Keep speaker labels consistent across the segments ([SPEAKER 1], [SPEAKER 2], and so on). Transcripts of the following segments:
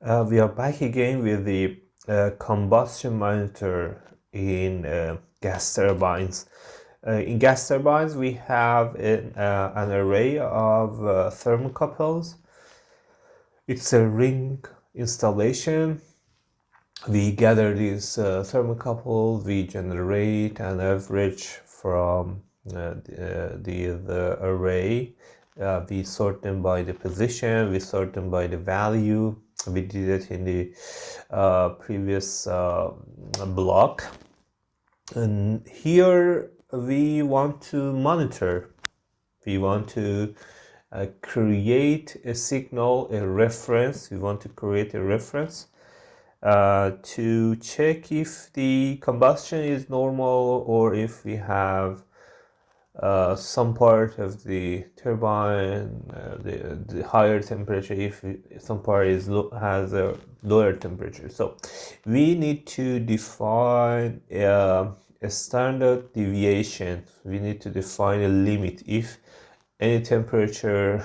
[SPEAKER 1] We are back again with the combustion monitor in gas turbines. In gas turbines, we have an array of thermocouples. It's a ring installation. We gather these thermocouples, we generate an average from the array. We sort them by the position, we sort them by the value. We did it in the previous block. And here we want to monitor. We want to create a signal, a reference. We want to create a reference to check if the combustion is normal or if we have some part of the turbine, the higher temperature, if some part has a lower temperature. So we need to define a standard deviation. We need to define a limit. If any temperature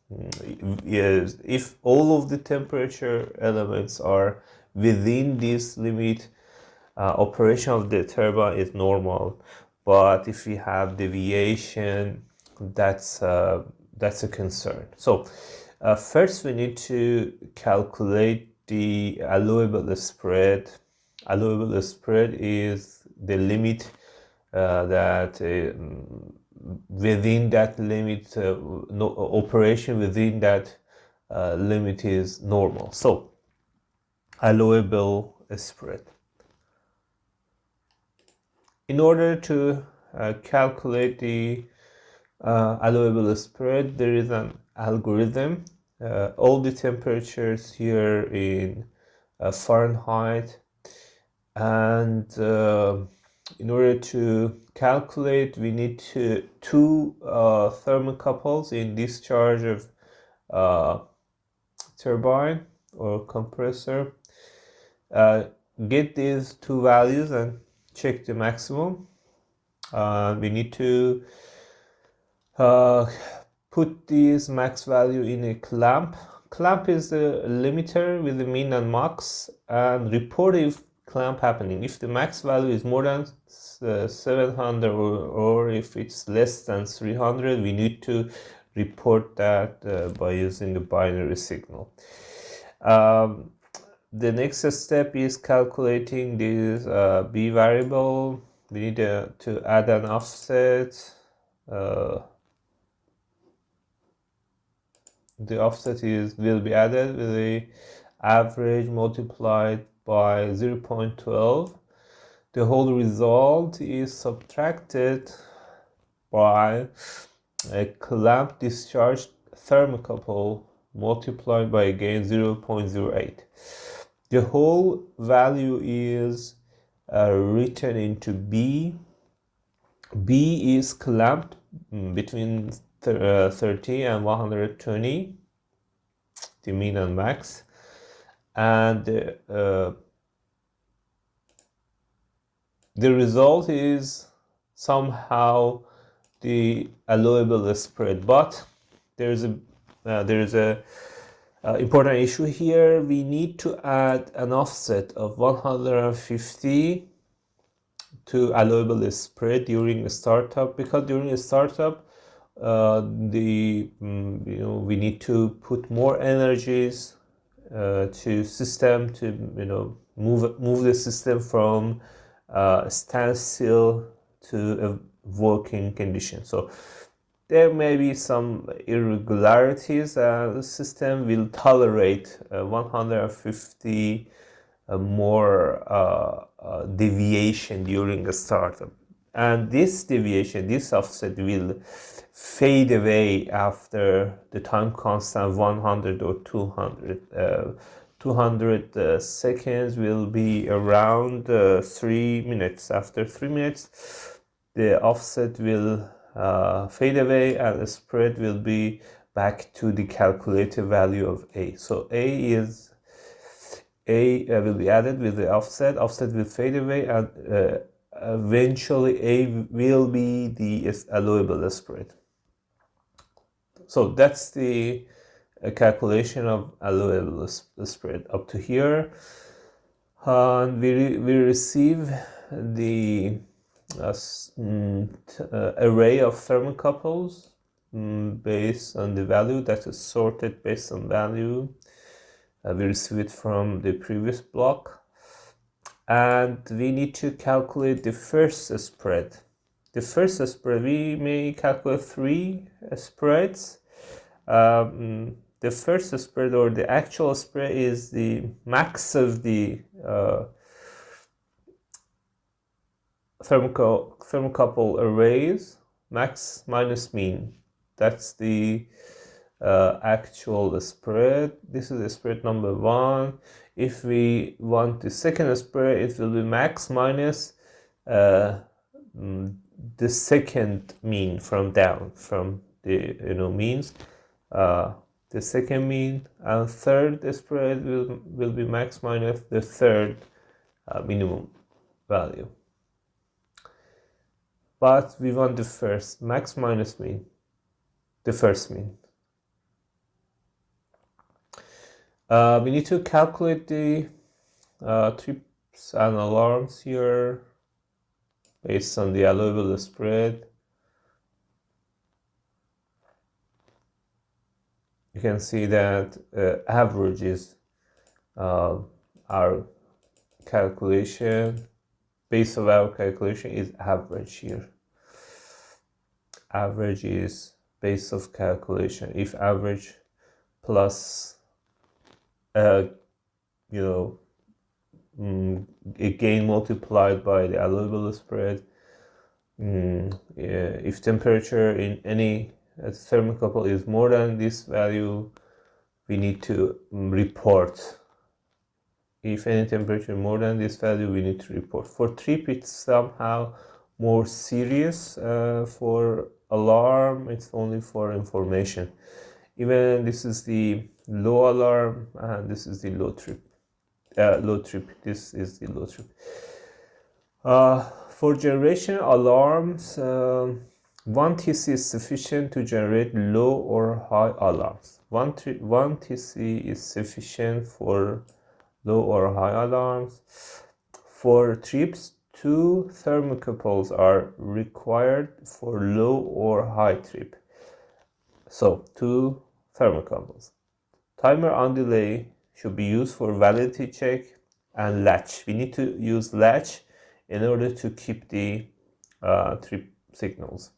[SPEAKER 1] if all of the temperature elements are within this limit, operation of the turbine is normal. But if we have deviation, that's a concern. So first we need to calculate the allowable spread. Allowable spread is the limit that within that limit, no operation within that limit is normal. So allowable spread. In order to calculate the allowable spread, there is an algorithm. All the temperatures here in Fahrenheit, and in order to calculate, we need two thermocouples in discharge of turbine or compressor. Get these two values and check the maximum. We need to put this max value in a clamp. Clamp is the limiter with the min and max, and report if clamp happening. If the max value is more than 700 or if it's less than 300, we need to report that by using a binary signal. The next step is calculating this B variable. We need to add an offset. The offset will be added with the average multiplied by 0.12. The whole result is subtracted by a clamp discharge thermocouple multiplied by again 0.08. The whole value is written into B. B is clamped between 30 and 120, the min and max, and the result is somehow the allowable spread. But there is a important issue here. We need to add an offset of 150 to allowable spread during the startup, because during the startup we need to put more energies to system to move the system from standstill to a working condition. So there may be some irregularities. The system will tolerate 150 more deviation during the startup, and this deviation, this offset, will fade away after the time constant 100 or 200. 200 seconds will be around 3 minutes. After 3 minutes, the offset will fade away and the spread will be back to the calculated value of A. So A will be added with the offset. Offset will fade away, and eventually A will be the allowable spread. So that's the a calculation of allowable spread up to here, and we receive the array of thermocouples based on the value that is sorted based on value. We receive it from the previous block, and we need to calculate the first spread. The first spread, we may calculate 3 spreads. The first spread, or the actual spread, is the max of the thermocouple arrays, max minus mean. That's the actual spread. This is the spread number 1. If we want the second spread, it will be max minus the second mean from down, from the means, the second mean, and third spread will be max minus the third minimum value. But we want the first, max minus mean, the first mean. We need to calculate the trips and alarms here based on the allowable spread. You can see that averages our calculation. Base of our calculation is average here. Average is base of calculation. If average plus a gain multiplied by the allowable spread, if temperature in any thermocouple is more than this value, we need to report. If any temperature more than this value, we need to report. For trip, it's somehow more serious. For alarm, it's only for information. Even this is the low alarm, and this is the low trip. This is the low trip. For generation alarms, 1 TC is sufficient to generate low or high alarms. 1 TC is sufficient for low or high alarms. For trips, 2 thermocouples are required for low or high trip. So 2 thermocouples. Timer on delay should be used for validity check and latch. We need to use latch in order to keep the trip signals.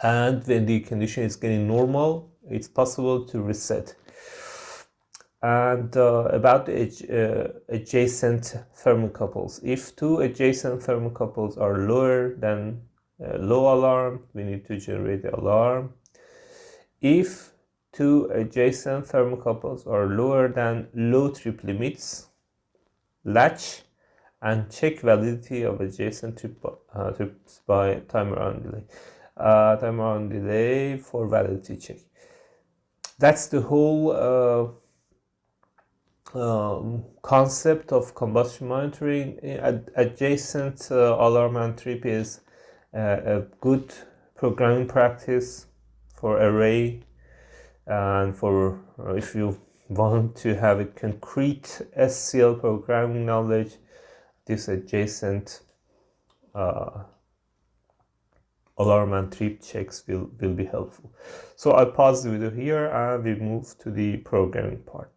[SPEAKER 1] And when the condition is getting normal, it's possible to reset. And about the adjacent thermocouples. If 2 adjacent thermocouples are lower than low alarm, we need to generate the alarm. If 2 adjacent thermocouples are lower than low trip limits, latch and check validity of adjacent trips by timer on delay. Timer on delay for validity check. That's the whole concept of combustion monitoring. Adjacent alarm and trip is a good programming practice for array, and for if you want to have a concrete SCL programming knowledge, this adjacent alarm and trip checks will be helpful. So I'll pause the video here and we move to the programming part.